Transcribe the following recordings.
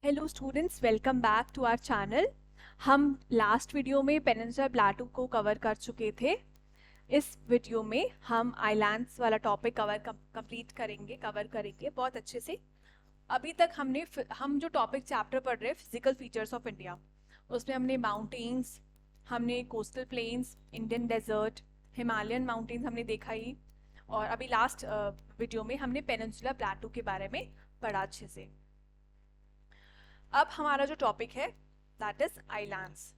Hello students, welcome back to our channel. हम last video में peninsula plateau को cover कर चुके थे। इस वीडियो में हम आइलैंड्स वाला टॉपिक कवर करेंगे बहुत अच्छे से। अभी तक हम जो टॉपिक चैप्टर पढ़ रहे हैं फिजिकल फीचर्स ऑफ इंडिया, उसमें हमने माउंटेन्स, हमने coastal plains, Indian desert, Himalayan mountains हमने देखा ही। और अभी लास्ट वीडियो में हमने पेनिनसुला प्लेटू के बारे में पढ़ा अच्छे से। अब हमारा जो टॉपिक है that is islands.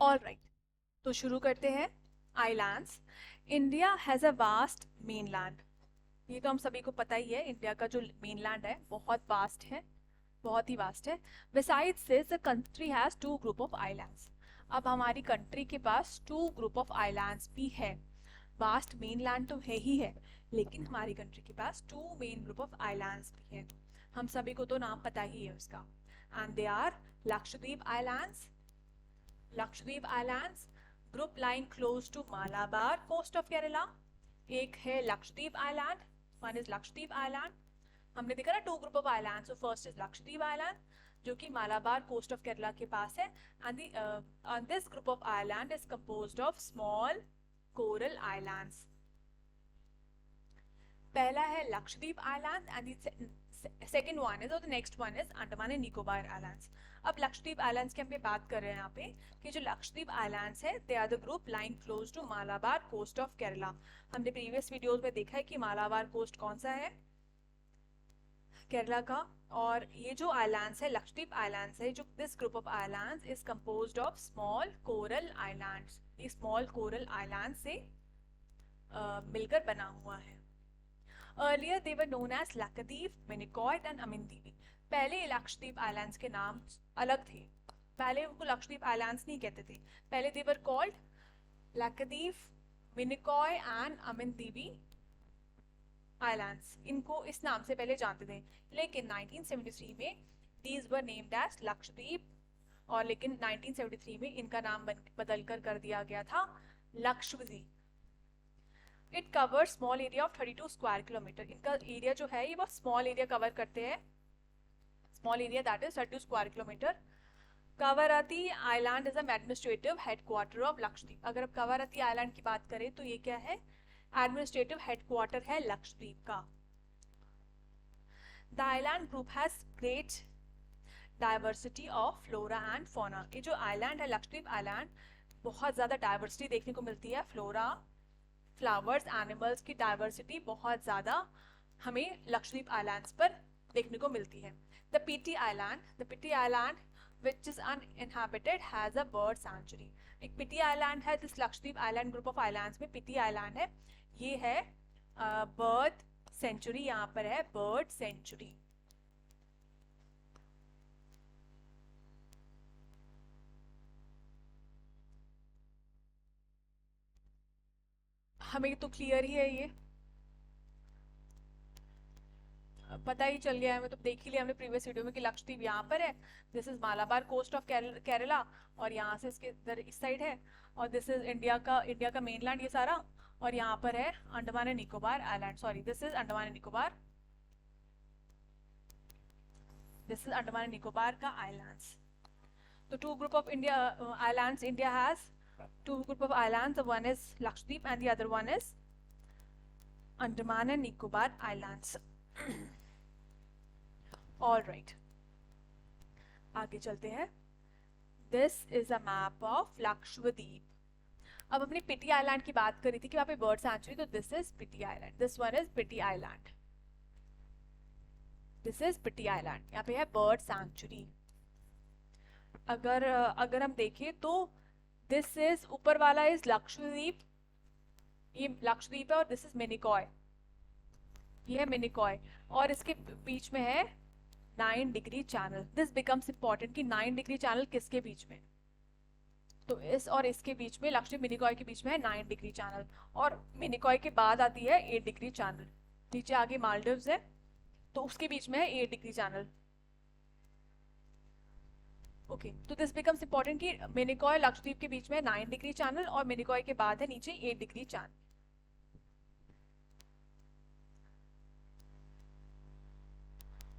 All right, तो शुरू करते हैं। Islands. India has a vast mainland. ये तो हम सभी को पता ही है, इंडिया का जो मेनलैंड है बहुत वास्ट है, बहुत ही वास्ट है। Besides this the country has two group of islands. अब हमारी कंट्री के पास टू ग्रुप ऑफ आइलैंड्स भी है। वास्ट मेनलैंड तो है ही है, लेकिन हमारी कंट्री के पास two main group of islands भी है। हम सभी को तो नाम पता ही है उसका, and they are Lakshadweep islands. Lakshadweep islands group line close to Malabar coast of Kerala. एक है Lakshadweep island, one is Lakshadweep island. हमने देखा ना two group of islands, first is Lakshadweep island जो कि मालाबार कोस्ट ऑफ केरला के पास है, and this group of island is composed of small coral islands. पहला है Lakshadweep island and second one is, और the next one is Andaman and Nicobar islands. अब Lakshadweep islands की हम पे बात कर रहे हैं यहाँ पे कि जो लक्षद्वीप आइलैंड्स है they are the group line close to Malabar coast of Kerala. हमने प्रीवियस वीडियोस में देखा है कि मालाबार कोस्ट कौन सा है, केरला का। और ये जो आइलैंड्स है लक्षद्वीप आइलैंड्स है, जो this group of islands is composed of small coral islands. ये स्मॉल कोरल आइलैंड से मिलकर बना हुआ है। Earlier they were known as Lakadweep, Minicoy and Amindini. पहले लक्षद्वीप आइलैंड्स के नाम अलग थे, पहले उनको लक्षद्वीप आइलैंड्स नहीं कहते थे। पहले they were called Lakadweep, Minicoy and Amindini islands. इनको इस नाम से पहले जानते थे, लेकिन 1973 में these were named as Lakshadweep, और लेकिन 1973 में इनका नाम बदल कर दिया गया था Lakshadweep. It cover small area of 32 square kilometre. इनका एरिया जो है ये बहुत स्मॉल एरिया कवर करते हैं, small area that is 32 square kilometre. Kavaratti island is administrative headquarter of Lakshadweep. अगर अब कवरत्ती आइलैंड की बात करें तो ये क्या है, एडमिनिस्ट्रेटिव हेडक्वार्टर है लक्षद्वीप का। The island group has great diversity of flora and fauna. ये जो आइलैंड है लक्षद्वीप आइलैंड, बहुत ज़्यादा डाइवर्सिटी देखने को मिलती है, फ्लोरा, फ्लावर्स, एनिमल्स की डाइवर्सिटी बहुत ज़्यादा हमें लक्षद्वीप आइलैंड्स पर देखने को मिलती है। The Pitti island which is uninhabited has a bird sanctuary. एक पिटी आइलैंड है, this Lakshadweep island group of islands में पिटी आइलैंड है, ये है बर्ड सेंचुरी, यहाँ पर है बर्ड सेंचुरी। हमें तो क्लियर ही है, ये पता ही चल गया है, हमें तो देख ही लिया हमने प्रीवियस वीडियो में कि लक्षद्वीप यहाँ पर है, this is Malabar coast of Kerala, और यहाँ से इसके इधर इस साइड है, और दिस इज इंडिया का मेनलैंड ये सारा, और यहाँ पर है Andaman and Nicobar island. Sorry, this is Andaman and Nicobar, this is Andaman and Nicobar का आइलैंड्स। तो two group of India islands India has, two group of islands, one is Lakshadweep and the other one is Andaman and Nicobar islands. All right, आगे चलते हैं। This is a map of Lakshadweep. अब अपनी पिटी island की बात करी थी कि वहां पे बर्ड सेंचुरी, तो this is Pitti island, this one is Pitti island, this is Pitti island, यहाँ पे है बर्ड सेंचुरी। अगर हम देखें तो दिस इज, ऊपर वाला इज लक्षद्वीप, ये लक्षद्वीप है, और दिस इज मिनिकॉय, ये है मिनिकॉय, और इसके बीच में है 9 degree channel. This becomes important कि 9 डिग्री चैनल किसके बीच में, तो इस और इसके बीच में, लक्षद्वीप मिनिकॉय के बीच में है 9 डिग्री चैनल, और मिनिकॉय के बाद आती है 8 डिग्री चैनल। नीचे आगे मालदीव्स है, तो उसके बीच में है 8 डिग्री चैनल। ओके, तो दिस बिकम्स इंपॉर्टेंट कि मिनिकॉय लक्षद्वीप के बीच में 9 डिग्री चैनल और मिनिकॉय के बाद है नीचे 8 degree channel.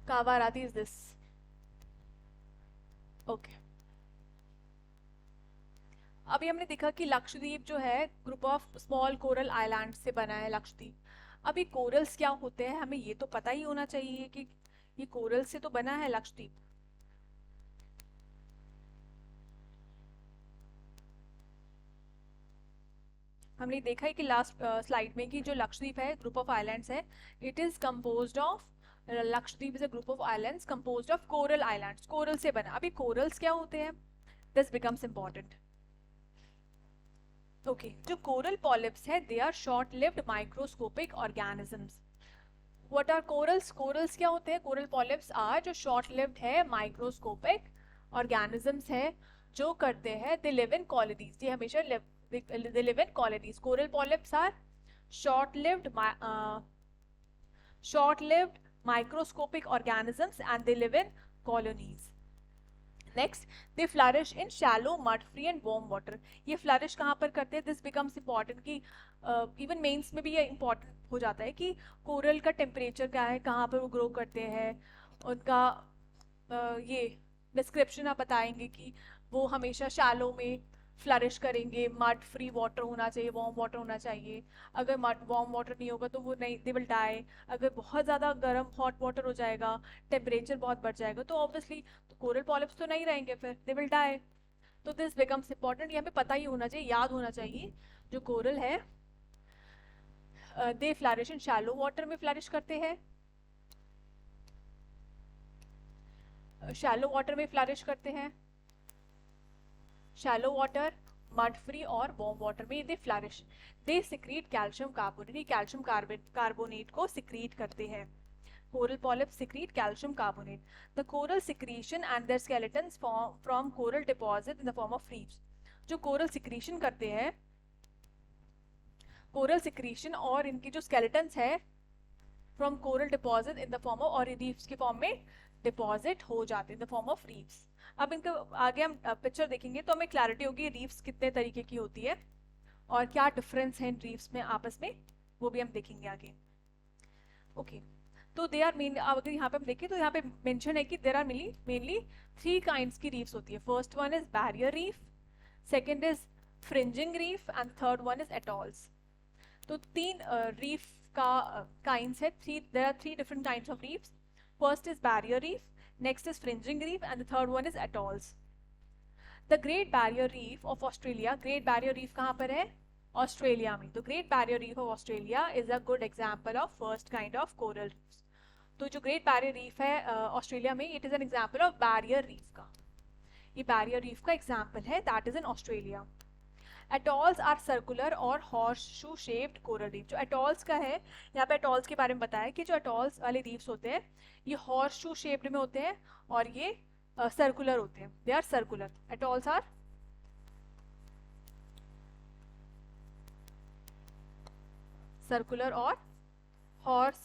Kavaratti is this. Okay, अभी हमने देखा कि लक्षद्वीप जो है group of small coral island से बना है लक्षद्वीप। अभी कोरल्स क्या होते हैं हमें ये तो पता ही होना चाहिए कि ये कोरल से तो बना है लक्षद्वीप। हमने देखा है कि लास्ट स्लाइड में कि जो लक्षद्वीप है ग्रुप ऑफ आइलैंड्स है, it is composed of, Lakshadweep is a group of islands composed of coral islands, coral से बना। अभी कोरल्स क्या होते हैं, दिस बिकम्स इंपॉर्टेंट। ओके, जो कोरल पॉलिप्स है they are short lived microscopic organisms. What are corals, corals क्या होते हैं, कोरल पॉलिप्स आर जो शॉर्ट लिव्ड है माइक्रोस्कोपिक ऑर्गेनिजम्स है, जो करते हैं दे लिव इन कॉलोनीज, ये हमेशा they live in colonies. Coral polyps are short-lived short-lived microscopic organisms and they live in colonies. Next, they flourish in shallow, mud-free and warm water. ये flourish कहाँ पर करते हैं, this becomes important कि even mains में भी ये important हो जाता है कि कोरल का टेम्परेचर क्या है, कहाँ पर वो ग्रो करते हैं, उनका ये डिस्क्रिप्शन आप बताएंगे कि वो हमेशा शैलो में फ्लरिश करेंगे, मड फ्री वाटर होना चाहिए, वार्म वाटर होना चाहिए। अगर मड वार्म वाटर नहीं होगा तो वो नहीं, दे विल डाई। अगर बहुत ज़्यादा गर्म हॉट वाटर हो जाएगा, टेम्परेचर बहुत बढ़ जाएगा, तो ऑब्वियसली तो कोरल पॉलिप्स तो नहीं रहेंगे, फिर दे विल डाई। तो दिस बिकम्स इंपॉर्टेंट, ये हमें पता ही होना चाहिए, याद होना चाहिए। जो कोरल है they flourish in shallow water में फ्लरिश करते हैं, शैलो वाटर में फ्लरिश करते हैं, शैलो वाटर, मड फ्री और वार्म वाटर में they flourish. They secrete calcium carbonate, calcium carbonate को सिक्रीट करते हैं। Coral polyp secrete calcium carbonate. The coral secretion and their skeletons from coral deposit in the form of reefs. जो coral secretion करते हैं, coral secretion और इनकी जो skeletons है from coral deposit in the form of, और reefs के form में डिपॉजिट हो जाते हैं इन द फॉर्म ऑफ रीफ्स। अब इनका आगे हम पिक्चर देखेंगे तो हमें क्लैरिटी होगी रीफ्स कितने तरीके की होती है और क्या डिफरेंस है इन रीफ्स में आपस में, वो भी हम देखेंगे आगे। ओके, तो दे आर मेन, अगर यहाँ पे हम देखें तो यहाँ पे मेंशन है कि देर आर मेनली 3 काइंड्स की रीफ्स होती है। First one is barrier reef, second is fringing reef and third one is atolls. तो 3 रीफ का काइंड्स है, there are 3 different kinds of reefs. First is barrier reef, next is fringing reef and the third one is atolls. The Great Barrier Reef of Australia, Great Barrier Reef कहाँ पर है, Australia में। तो Great Barrier Reef of Australia is a good example of first kind of coral reefs. तो जो Great Barrier Reef है Australia में, it is an example of barrier reef का, ये barrier reef का example है, that is in Australia. Atolls are circular और horse shoe shaped coral reef. जो एटॉल्स का है, यहाँ पे एटॉल्स के बारे में बताया कि जो एटॉल्स वाले रीफ्स होते हैं ये हॉर्स शू शेप्ड में होते हैं और ये सर्कुलर होते हैं, they are circular. Atolls are circular और हॉर्स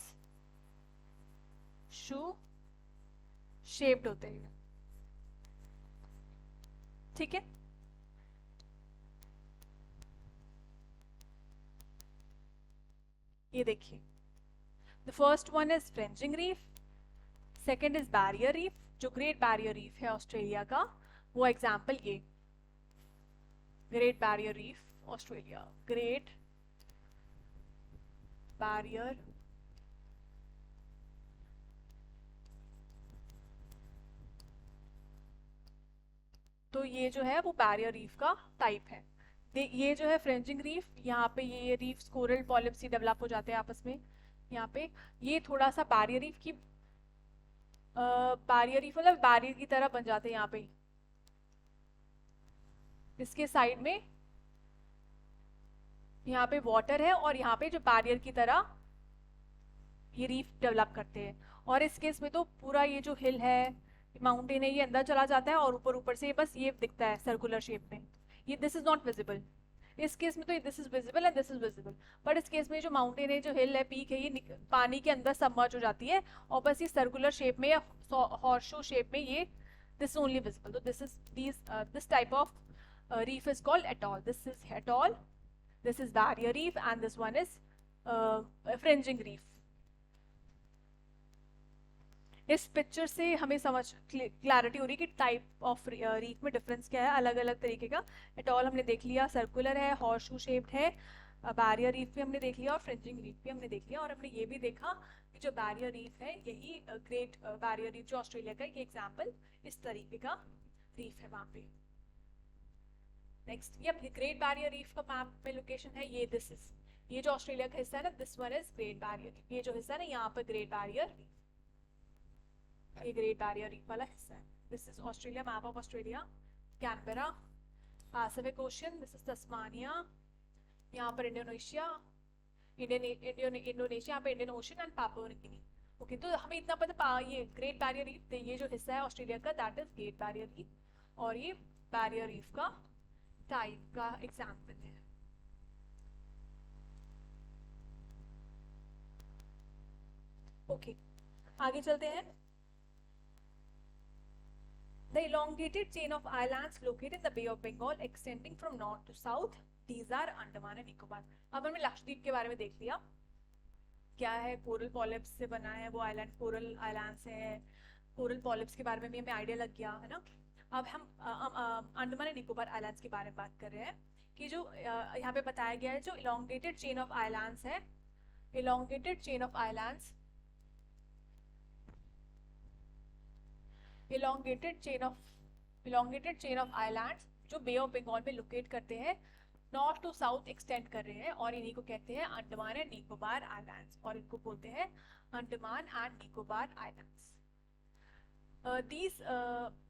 शू शेप्ड होते हैं, ठीक है। ये देखिए, the first one is fringing reef, second is barrier reef. जो ग्रेट बैरियर रीफ है ऑस्ट्रेलिया का, वो एग्जाम्पल ये great barrier reef Australia, great barrier तो ये जो है वो बैरियर रीफ का टाइप है। ये जो है फ्रेंजिंग रीफ, यहाँ पे ये रीफ्स कोरल पॉलिप्स ही डेवलप हो जाते हैं आपस में। यहाँ पे ये थोड़ा सा बैरियर रीफ की बैरियर रीफ मतलब बैरियर की तरह बन जाते हैं यहाँ पे, इसके साइड में यहाँ पे वाटर है और यहाँ पे जो बैरियर की तरह ये रीफ डेवलप करते हैं। और इस केस में तो पूरा ये जो हिल है, माउंटेन है, ये अंदर चला जाता है और ऊपर ऊपर से बस ये दिखता है सर्कुलर शेप में, ये दिस इज नॉट विजिबल, इस केस में तो this is visible and this is visible, but इस केस में जो माउंटेन है, जो हिल है, पीक है, ये पानी के अंदर सबमर्ज हो जाती है और बस ये सर्कुलर शेप में या हॉर्सशू शेप में ये दिस ओनली विजिबल. तो this is this type of reef is called atoll. This is atoll, this is barrier reef, and this one is fringing reef. इस पिक्चर से हमें समझ क्लैरिटी हो रही है कि टाइप ऑफ रीफ में डिफरेंस क्या है, अलग अलग तरीके का. एटॉल हमने देख लिया, सर्कुलर है, हॉर्स शू शेप्ड है. बैरियर रीफ भी हमने देख लिया और फ्रिंजिंग रीफ भी हमने देख लिया. और हमने ये भी देखा कि जो बैरियर रीफ है, यही ग्रेट बैरियर रीफ जो ऑस्ट्रेलिया का, ये एग्जाम्पल इस तरीके का रीफ है वहाँ पे. नेक्स्ट, ये अपनी ग्रेट बैरियर रीफ का मैप में लोकेशन है. ये जो ऑस्ट्रेलिया का हिस्सा है ना, this one is great barrier reef. ये जो हिस्सा है ना, यहाँ पर ग्रेट बैरियर रीफ, ये ग्रेट बैरियर रीफ वाला हिस्सा है. This is Australia, map of Australia. Canberra, Pacific ocean, this is Tasmania. यहाँ पर इंडोनेशिया, इंडोनेशिया, यहाँ पे Indian ocean and Papua New Guinea. Okay, तो हमें इतना पता, ये ग्रेट बैरियर रीफ, ये जो हिस्सा है ऑस्ट्रेलिया का, that is great barrier reef. और ये बैरियर रीफ का टाइप का एग्जाम्पल है. ओके, आगे चलते हैं. The elongated chain of islands located in the Bay of Bengal extending from north to south, these are Andaman and Nicobar. अब हमने लक्षद्वीप के बारे में देख लिया, क्या है, कोरल पॉलिप्स से बना है वो आइलैंड, कोरल आइलैंड्स है. कोरल पॉलिप्स के बारे में भी हमें आइडिया लग गया है ना. अब हम अंडमान एंड निकोबार आइलैंड्स के बारे में बात कर रहे हैं कि जो यहाँ पे बताया गया है, जो इलोंगेटेड चेन ऑफ आइलैंड्स है, elongated chain of islands, elongated chain of islands जो बे ऑफ बंगाल में लोकेट करते हैं, नॉर्थ टू साउथ एक्सटेंड कर रहे हैं, और इन्हीं को कहते हैं अंडमान एंड निकोबार आइलैंड्स, और इनको बोलते हैं Andaman and Nicobar islands.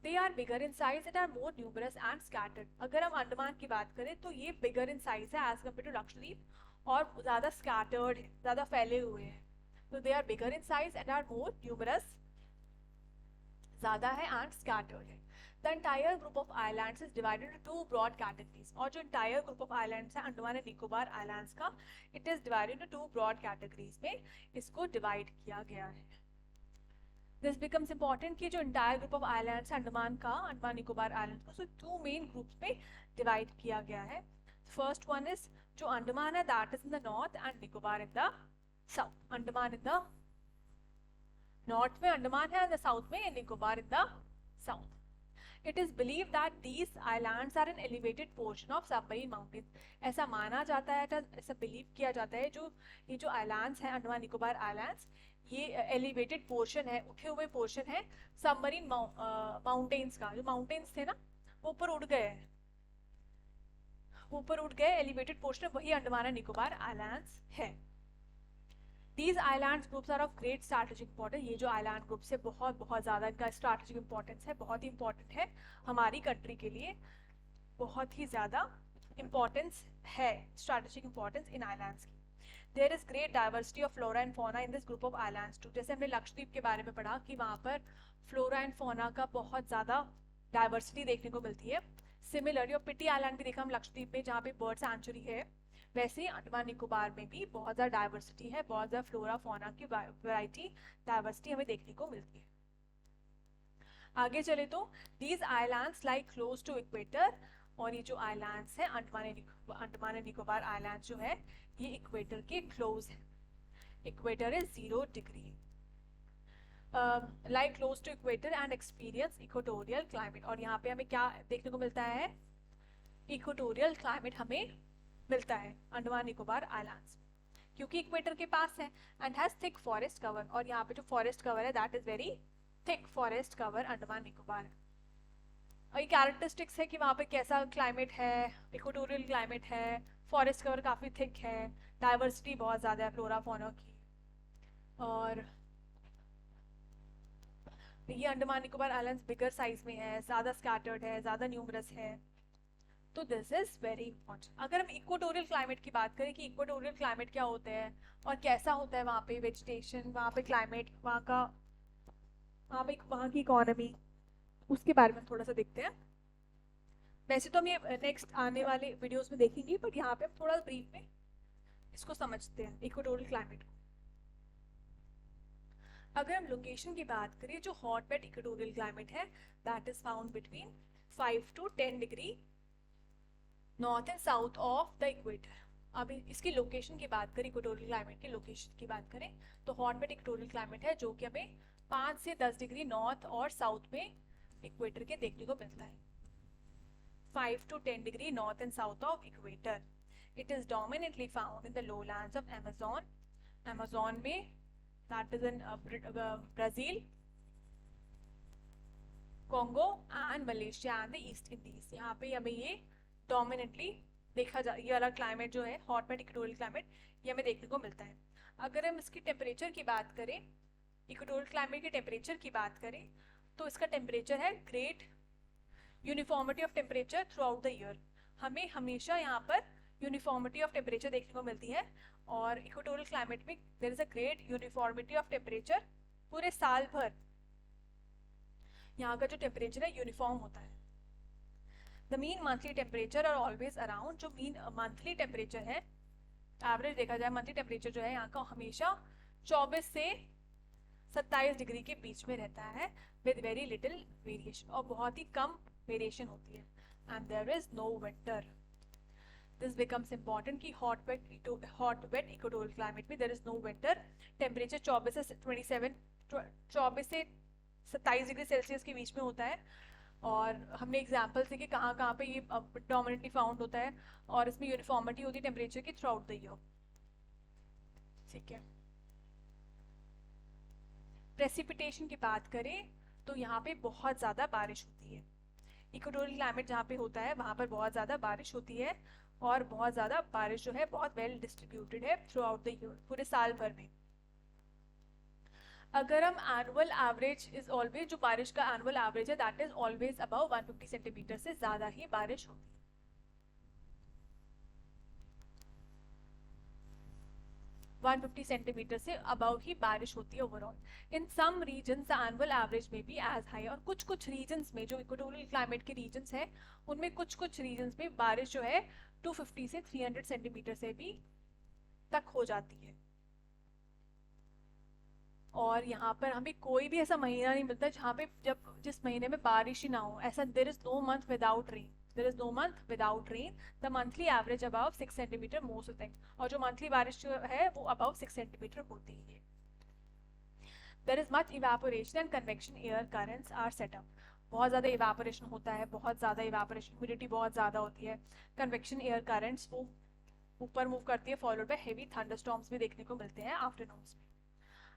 They are bigger in size and are more numerous and scattered. अगर हम अंडमान की बात करें तो ये bigger in size है as compared to लक्षद्वीप, और ज़्यादा scattered है, ज़्यादा फैले हुए हैं. तो they are bigger in size and are more numerous, ज़्यादा है and scattered है. The entire group of islands is divided into two broad categories. और जो entire group of islands है अंडमान एंड निकोबार आइलैंड्स का, it is divided into two broad categories में इसको divide किया गया है. This becomes important कि जो entire group of islands है अंडमान का, अंडमान निकोबार आइलैंड्स को, so two main groups में divide किया गया है. First one is जो अंडमान है, that is in the north and Nicobar in the south. Andaman in the north में अंडमान है, and the south में Nicobar in the south. It is believed that these islands are an elevated portion of submarine mountains. ऐसा माना जाता है, ऐसा believe किया जाता है, ये जो आइलैंड्स हैं अंडमान निकोबार आइलैंड्स, ये एलिवेटेड पोर्शन है, उठे हुए पोर्शन है सबमरीन माउंटेन्स का. जो माउंटेन्स थे ना, वो ऊपर उड़ गए, एलिवेटेड पोर्शन, वही अंडमान एंड निकोबार आइलैंड्स है. These island groups are of great strategic importance. ये जो आइलैंड ग्रुप्स है, बहुत बहुत ज़्यादा इनका स्ट्रैटेजिक इंपॉर्टेंस है, बहुत ही इंपॉर्टेंट है हमारी कंट्री के लिए, बहुत ही ज़्यादा इंपॉर्टेंस है, स्ट्रैटेजिक इंपॉर्टेंस इन आइलैंड्स की. There is great diversity of flora and fauna in this group of islands too. जैसे हमने लक्षद्वीप के बारे में पढ़ा कि वहाँ पर फ्लोरा एंड फोना का बहुत ज़्यादा डाइवर्सिटी देखने को मिलती है. सिमिलरली, और पिटी आइलैंड भी देखा हम लक्षद्वीप में, जहाँ पे बर्ड सेंचुरी है, वैसे ही अंडमान निकोबार में भी बहुत ज़्यादा डाइवर्सिटी है, बहुत ज़्यादा फ्लोरा फोना की वैरायटी, डाइवर्सिटी हमें देखने को मिलती है. आगे चले तो these islands like close to equator, और ये जो आइलैंड्स हैं अंडमान एंड निकोबार आइलैंड्स जो है, ये इक्वेटर के क्लोज है. Equator is 0 degree, like close to equator and experience equatorial climate. और यहाँ पे हमें क्या देखने को मिलता है, इक्वेटोरियल क्लाइमेट हमें मिलता है अंडमान निकोबार आइलैंड्स, क्योंकि इक्वेटर के पास है, and has thick forest cover. और यहाँ पे जो फॉरेस्ट कवर है, that is very thick forest cover Andaman Nicobar. और ये कैरेक्टरिस्टिक्स है कि वहाँ पे कैसा क्लाइमेट है, इक्वेटोरियल क्लाइमेट है, फॉरेस्ट कवर काफ़ी थिक है, डाइवर्सिटी बहुत ज़्यादा है फ्लोरा फोना की. और ये Andaman Nicobar islands bigger size में है, ज़्यादा स्कैटर्ड है, ज़्यादा न्यूमरस है. तो दिस इज वेरी इंपॉर्टेंट. अगर हम इक्वेटोरियल क्लाइमेट की बात करें कि इक्वेटोरियल क्लाइमेट क्या होता है और कैसा होता है वहाँ पे वेजिटेशन, वहाँ पे क्लाइमेट, वहाँ की इकोनॉमी, उसके बारे में थोड़ा सा देखते हैं. वैसे तो हम ये नेक्स्ट आने वाले वीडियोस में देखेंगे, बट यहाँ पे हम थोड़ा ब्रीफ में इसको समझते हैं इक्वेटोरियल क्लाइमेट को। अगर हम लोकेशन की बात करें, जो हॉट वेट इक्वेटोरियल क्लाइमेट है that is found between 5 to 10 degree north and south of the equator. अब इसकी लोकेशन की बात करें, इक्वेटोरियल क्लाइमेट की लोकेशन की बात करें, तो हॉट वेट इक्वेटोरियल क्लाइमेट है जो कि हमें 5 से 10 डिग्री नॉर्थ और साउथ में इक्वेटर के देखने को मिलता है। 5 to 10 degree north and south of equator. It is dominantly found in the lowlands of Amazon. Amazon में, that is in Brazil, Congo and Malaysia and the East Indies. यहाँ पे हमें ये dominantly देखा जा, ये वाला क्लाइमेट जो है हॉट वेट इक्वेटोरियल क्लाइमेट, ये हमें देखने को मिलता है। अगर हम इसकी टेम्परेचर की बात करें, इक्वेटोरियल क्लाइमेट के टेम्परेचर की बात करें, तो इसका टेम्परेचर है great uniformity of temperature through out the year. हमें हमेशा यहाँ पर यूनिफॉर्मिटी ऑफ टेम्परेचर देखने को मिलती है, और इक्वेटोरियल क्लाइमेट में there is a great uniformity of temperature. पूरे साल भर यहाँ का जो टेम्परेचर है यूनिफॉर्म होता है। The mean monthly temperature are always around, जो मीन मंथली टेम्परेचर है, एवरेज देखा जाए मंथली टेम्परेचर जो है यहाँ का हमेशा 24 से 27 डिग्री के बीच में रहता है, विद वेरी लिटिल वेरिएशन, और बहुत ही कम वेरिएशन होती है। And there is no winter. This becomes important कि हॉट वेट इक्वेटोरियल क्लाइमेट में there is no winter. Temperature 24 से 27 डिग्री सेल्सियस के बीच में होता है, और हमने एग्जाम्पल्स देखे कहाँ कहाँ पे ये डोमिनेटली फाउंड होता है, और इसमें यूनिफॉर्मिटी होती है टेम्परेचर की थ्रू आउट द ईयर। ठीक है। प्रेसिपिटेशन की बात करें तो यहाँ पे बहुत ज़्यादा बारिश होती है। इक्वेटोरियल क्लाइमेट जहाँ पे होता है वहाँ पर बहुत ज़्यादा बारिश होती है, और बहुत ज़्यादा बारिश जो है बहुत वेल डिस्ट्रीब्यूटेड है थ्रू आउट द ईयर, पूरे साल भर में। अगर हम एनुअल एवरेज इज ऑलवेज, जो बारिश का एनुअल एवरेज है that is always above 150 centimetre से ज़्यादा ही बारिश होती है। 150 सेंटीमीटर से अबव ही बारिश होती है overall. In some regions the annual average में भी एज हाई, और कुछ कुछ रीजन्स में, जो इक्वेटोरियल क्लाइमेट के रीजन्स है उनमें कुछ कुछ रीजन्स में बारिश जो है 250 से 300 सेंटीमीटर से भी तक हो जाती है। और यहाँ पर हमें कोई भी ऐसा महीना नहीं मिलता जहाँ पे जिस महीने में बारिश ही ना हो। ऐसा there is no month without rain, there is no month without rain. The monthly average about 6 centimetre most of time, और जो मंथली बारिश जो है वो अबाउ 6 सेंटीमीटर होती है। There is much evaporation and convection air currents are set up. बहुत ज़्यादा इवेपोरेशन होता है, बहुत ज़्यादा इवेपोरेशन, ह्यूमिडिटी बहुत ज़्यादा होती है। कन्वेक्शन एयर करंट्स वो ऊपर मूव करती है, फॉलोड बाय हेवी थंडरस्टॉर्म्स भी देखने को मिलते हैं आफ्टरनून्स में।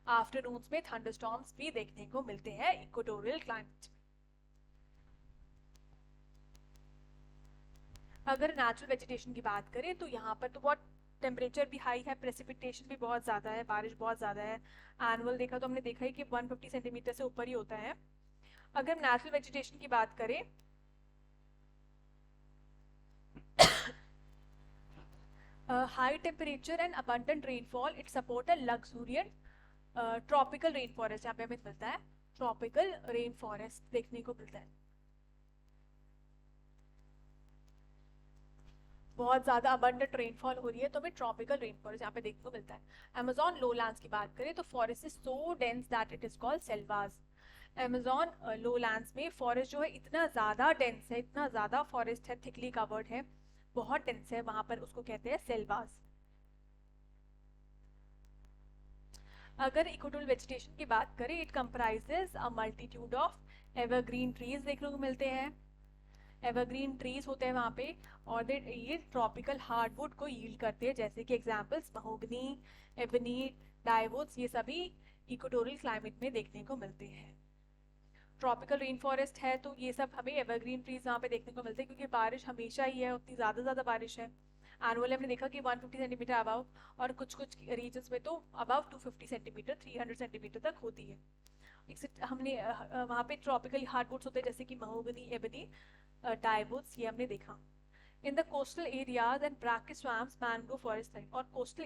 आफ्टरनून्स में थंडरस्टॉर्म्स भी देखने को मिलते हैं इक्वेटोरियल क्लाइमेट में। अगर नेचुरल वेजिटेशन की बात करें तो यहाँ पर तो बहुत टेम्परेचर भी हाई है, प्रेसिपिटेशन भी बहुत ज़्यादा है, बारिश बहुत ज़्यादा है। एनुअल देखा तो हमने देखा ही कि 150 सेंटीमीटर से ऊपर ही होता है। अगर हम नेचुरल वेजिटेशन की बात करें high temperature and abundant rainfall it support a luxuriant tropical rain forest, यहाँ पे हमें मिलता है ट्रॉपिकल रेन फॉरेस्ट देखने को मिलता है। बहुत ज़्यादा अबंडेंट रेनफॉल हो रही है तो हमें ट्रॉपिकल रेन फॉरेस्ट यहाँ पे देखने को मिलता है। अमेजॉन लोलैंड्स की बात करें तो forest is so dense that it is called selvas. Amazon lowlands में फॉरेस्ट जो है इतना ज़्यादा डेंस है, इतना ज़्यादा फॉरेस्ट है, थिकली कवर्ड है, बहुत डेंस है, वहाँ पर उसको कहते हैं सेल्वास। अगर इक्वेटोरियल वेजिटेशन की बात करें it comprises a multitude of evergreen trees देखने को मिलते हैं। एवरग्रीन ट्रीज होते हैं वहाँ पे, और ये ट्रॉपिकल हार्डवुड को यील्ड करते हैं, जैसे कि एग्जांपल्स महोगनी, एबनी, डाइवुड्स, ये सभी इक्वेटोरियल क्लाइमेट में देखने को मिलते हैं। ट्रॉपिकल रेन फॉरेस्ट है तो ये सब हमें एवरग्रीन ट्रीज वहाँ पे देखने को मिलते हैं, क्योंकि बारिश हमेशा ही है, उतनी ज़्यादा बारिश है। एनुअली हमने देखा कि 150 सेंटीमीटर अबव, और कुछ कुछ रीजन्स में तो अबव 250 सेंटीमीटर 300 सेंटीमीटर तक होती है। हमने वहाँ पे ट्रॉपिकल हार्डवुड्स होते हैं जैसे कि महोगनी, एबनी, डाइवुड्स, ये हमने देखा। In the coastal areas and brackish swamps mangrove forest है, और कोस्टल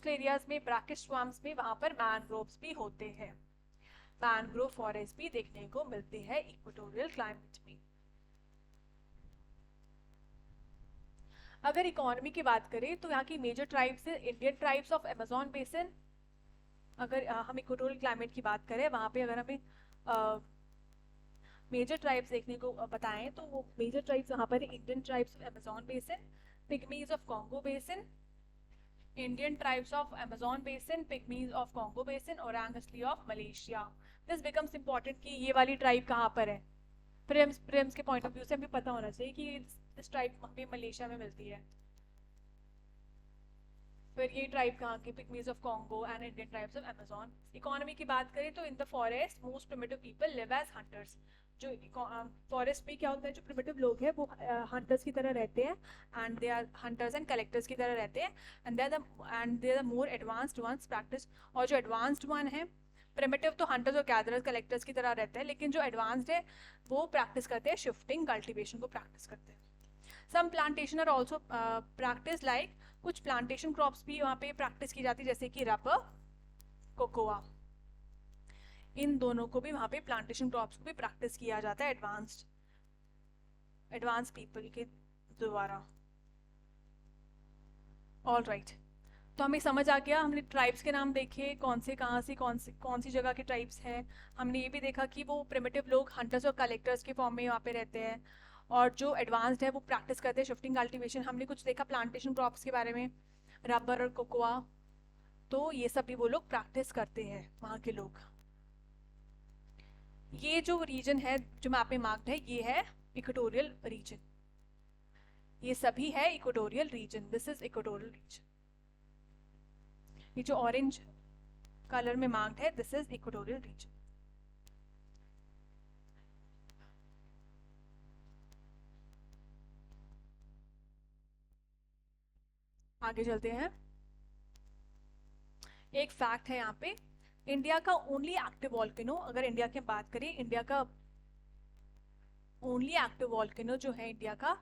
एरियाज में ब्रैकिश स्वैम्प्स में वहाँ पर मैंग्रोव्स भी होते हैं। मैंग्रोव फॉरेस्ट भी देखने को मिलते हैं इक्वेटोरियल क्लाइमेट में। अगर इकोनॉमी की बात करें तो यहाँ की मेजर ट्राइब्स है Indian tribes of Amazon basin. अगर हम इक्वेटोरियल क्लाइमेट की बात करें वहाँ पे अगर हमें मेजर ट्राइब्स देखने को बताएं तो वो मेजर ट्राइब्स वहाँ पर Indian tribes of Amazon basin, pygmies of Congo basin, Indian tribes of Amazon basin, pygmies of Congo basin, Orang Asli of Malaysia. This becomes important कि ये वाली ट्राइब कहाँ पर है। प्रिम्स के पॉइंट ऑफ व्यू से हमें पता होना चाहिए कि इस ट्राइब हमें मलेशिया में मिलती है। फिर ये ट्राइब कहाँ की, pygmies of Congo and Indian tribes of Amazon. Economy की बात करें तो in the forest most primitive people live as hunters. जो फॉरेस्ट में क्या होता है, जो प्रिमिटिव लोग हैं वो हंटर्स की तरह रहते हैं, and they are hunters and collectors की तरह रहते हैं, and they are more advanced ones practice. और जो एडवांस्ड वन है, प्रिमिटिव तो हंटर्स और गैदरर्स कलेक्टर्स की तरह रहते हैं, लेकिन जो एडवांस्ड है वो प्रैक्टिस करते हैं शिफ्टिंग, कल्टिवेशन को प्रैक्टिस करते हैं। Some plantation are also practice, like कुछ प्लांटेशन क्रॉप्स भी वहाँ पे प्रैक्टिस की जाती है, जैसे कि रबर, कोकोआ। इन दोनों को भी वहाँ पे प्लांटेशन क्रॉप्स को भी प्रैक्टिस किया जाता है एडवांस पीपल के द्वारा। ऑल राइट, तो हमें समझ आ गया, हमने ट्राइब्स के नाम देखे, कौन से कहाँ से कौन सी जगह के ट्राइब्स हैं। हमने ये भी देखा कि वो प्रिमिटिव लोग हंटर्स और कलेक्टर्स के फॉर्म में वहाँ पे रहते हैं, और जो एडवांस्ड है वो प्रैक्टिस करते हैं शिफ्टिंग, कल्टीवेशन। हमने कुछ देखा प्लांटेशन क्रॉप्स के बारे में, रबर और कोकोआ, तो ये सब भी वो लोग प्रैक्टिस करते हैं वहाँ के लोग। ये जो रीजन है जो मैप में मार्क्ड है, ये है इक्वेटोरियल रीजन। ये सभी है equatorial region, this is equatorial region. ये जो ऑरेंज कलर में मार्क्ड है, दिस इज इक्वेटोरियल रीजन। आगे चलते हैं। एक फैक्ट है यहाँ पे, इंडिया का ओनली एक्टिव वॉल्केनो, अगर इंडिया की बात करें, इंडिया का ओनली एक्टिव वॉल्केनो जो है इंडिया का,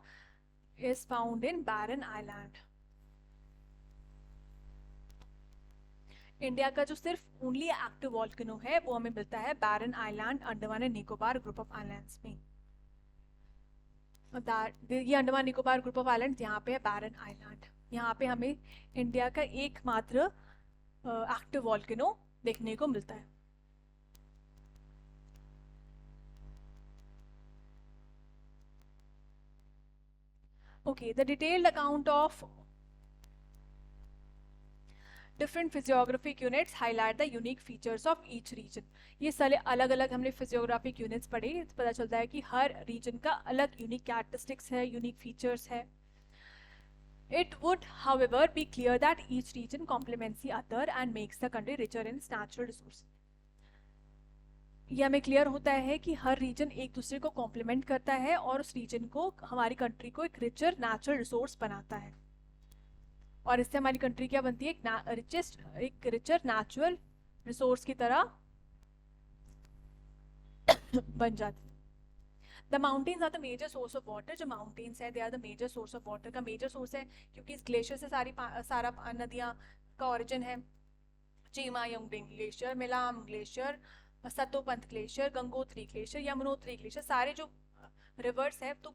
is found in Barren island. India का जो सिर्फ ओनली एक्टिव वॉल्केनो है वो हमें मिलता है Barren island, Andaman and Nicobar group of islands में। ये Andaman Nicobar group of island यहाँ पे है बैरन आइलैंड। यहाँ पे हमें इंडिया का एकमात्र एक्टिव वॉल्केनो देखने को मिलता है। Okay, the detailed account of different physiographic units highlight the unique features of each reason. ये सारे अलग अलग हमने फिजियोग्राफिक यूनिट्स पढ़े, तो पता चलता है कि हर रीजन का अलग यूनिक कैरेक्टरिस्टिक्स है, यूनिक फीचर्स है। It would, however, be clear that each region complements the other and makes the country richer in its natural resources. यह हमें क्लियर होता है कि हर रीजन एक दूसरे को कॉम्प्लीमेंट करता है और उस रीजन को, हमारी कंट्री को एक रिचर नेचुरल रिसोर्स बनाता है, और इससे हमारी कंट्री क्या बनती है, एक रिचर नेचुरल रिसोर्स की तरह बन जाती है। The mountains are the major source of water. जो माउंटेन्स है, they are the major source of water, का मेजर सोर्स है, क्योंकि इस ग्लेशियर से सारा नदियाँ का ओरिजिन है। Chema Yungdung glacier, Milam glacier, Satopanth glacier, Gangotri glacier, Yamunotri glacier, सारे जो रिवर्स है तो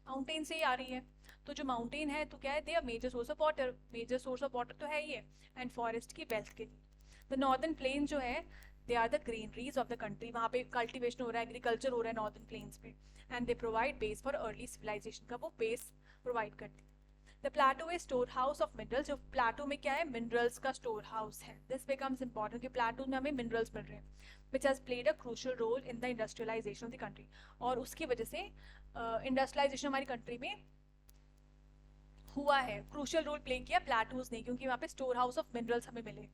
माउंटेन से ही आ रही है। तो जो माउंटेन है तो क्या है, they are major source of water, major source of water तो है ही है, एंड फॉरेस्ट की वेल्थ के लिए। द नॉर्दर्न प्लेन जो है, they are the greeneries of the country, वहाँ पे कल्टिवेशन हो रहा है, एग्रीकल्चर हो रहा है नॉर्दर्न प्लेन्स पे, and they provide base for early civilisation का वो बेस प्रोवाइड करती है। The plateau is storehouse of minerals. जो प्लाटो में क्या है, मिनरल्स का स्टोर हाउस है। दिस बिकम्स इंपॉर्टेंट कि प्लाटो में हमें मिनरल्स मिल रहे हैं, which has played a crucial role in the industrialisation of the country, और उसकी वजह से इंडस्ट्रियलाइजेशन हमारी कंट्री में हुआ है, क्रूशियल रोल प्ले किया प्लाटूज ने, क्योंकि वहाँ पे स्टोर हाउस ऑफ मिनरल्स हमें मिले।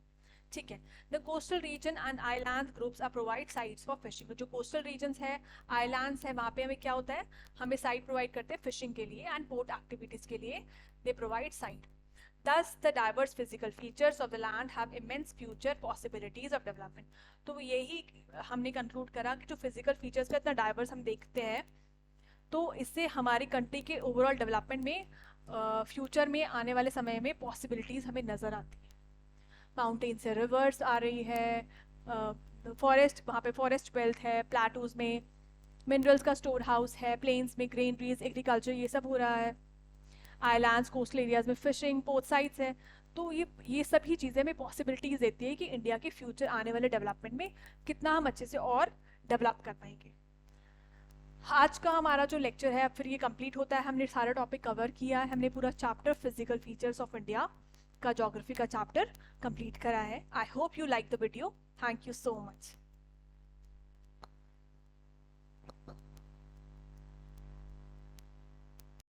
ठीक है, the coastal region and island groups are provide sites for fishing. जो कोस्टल रीजन्स है, आइलैंड्स है, वहाँ पे हमें क्या होता है, हमें साइट प्रोवाइड करते हैं फिशिंग के लिए एंड पोर्ट एक्टिविटीज के लिए, they provide site. Thus, the diverse physical features of the land have immense future possibilities of development. तो यही हमने कंक्लूड करा कि जो फिजिकल फीचर्स का इतना डाइवर्स हम देखते हैं, तो इससे हमारी कंट्री के ओवरऑल डेवलपमेंट में फ्यूचर में आने वाले समय में पॉसिबिलिटीज़ हमें नज़र आती है। माउंटेन से रिवर्स आ रही है, फॉरेस्ट, वहाँ पे फॉरेस्ट बेल्ट है, प्लाटूज में मिनरल्स का स्टोर हाउस है, प्लेन्स में ग्रेनरीज, एग्रीकल्चर, ये सब हो रहा है। आइलैंड्स, कोस्टल एरियाज में फिशिंग, पोर्ट साइट्स हैं। तो ये सभी चीज़ें हमें पॉसिबिलिटीज़ देती है कि इंडिया के फ्यूचर आने वाले डेवलपमेंट में कितना हम अच्छे से और डेवलप कर पाएंगे। आज का हमारा जो लेक्चर है अब फिर ये कंप्लीट होता है। हमने सारा टॉपिक कवर किया है, हमने पूरा chapter physical features of India का, ज्योग्राफी का चैप्टर कंप्लीट करा है। I hope you like the video. Thank you so much.